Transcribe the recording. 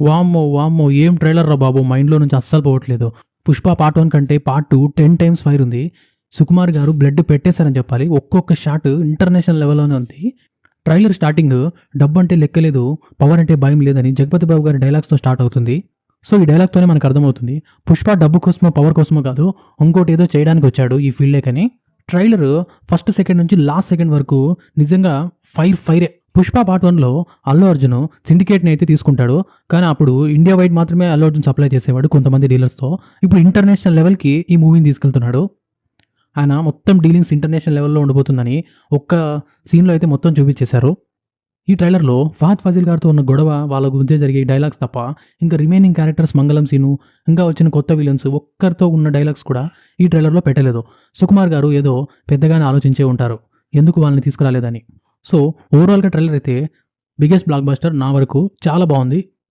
వామ్మో వామ్మో ఏం ట్రైలర్ రా బాబు, మైండ్లో నుంచి అస్సలు పోవట్లేదు. పుష్ప పార్ట్ 1 కంటే పార్ట్ 2 10 టైమ్స్ ఫైర్ ఉంది. సుకుమార్ గారు బ్లడ్ పెట్టేశారని చెప్పాలి. ఒక్కొక్క షాట్ ఇంటర్నేషనల్ లెవెల్లోనే ఉంది. ట్రైలర్ స్టార్టింగ్ డబ్బు అంటే లెక్కలేదు, పవర్ అంటే భయం లేదని జగపతి బాబు గారి డైలాగ్స్తో స్టార్ట్ అవుతుంది. సో ఈ డైలాగ్తోనే మనకు అర్థమవుతుంది పుష్ప డబ్బు కోసమో పవర్ కోసమో కాదు, ఇంకోటి ఏదో చేయడానికి వచ్చాడు ఈ ఫీల్డ్లోకని. ట్రైలర్ ఫస్ట్ సెకండ్ నుంచి లాస్ట్ సెకండ్ వరకు నిజంగా ఫైరే. పుష్ప పార్ట్ 1లో అల్లు అర్జున్ సిండికేట్ని అయితే తీసుకుంటాడు, కానీ అప్పుడు ఇండియా వైడ్ మాత్రమే అల్లు అర్జున్ సప్లై చేసేవాడు కొంతమంది డీలర్స్తో. ఇప్పుడు ఇంటర్నేషనల్ లెవెల్కి ఈ మూవీని తీసుకెళ్తున్నాడు. ఆయన మొత్తం డీలింగ్స్ ఇంటర్నేషనల్ లెవెల్లో ఉండబోతుందని ఒక్క సీన్లో అయితే మొత్తం చూపించేశారు. ఈ ట్రైలర్లో ఫహద్ ఫాజిల్ గారితో ఉన్న గొడవ, వాళ్ళ గురించే జరిగే డైలాగ్స్ తప్ప ఇంకా రిమైనింగ్ క్యారెక్టర్స్ మంగళం సీను, ఇంకా వచ్చిన కొత్త విలన్స్ ఒక్కరితో ఉన్న డైలాగ్స్ కూడా ఈ ట్రైలర్లో పెట్టలేదు. సుకుమార్ గారు ఏదో పెద్దగానే ఆలోచించే ఉంటారు ఎందుకు వాళ్ళని తీసుకురాలేదని. సో ఓవరాల్గా ట్రైలర్ అయితే బిగ్గెస్ట్ బ్లాక్ బస్టర్ నా వరకు, చాలా బాగుంది.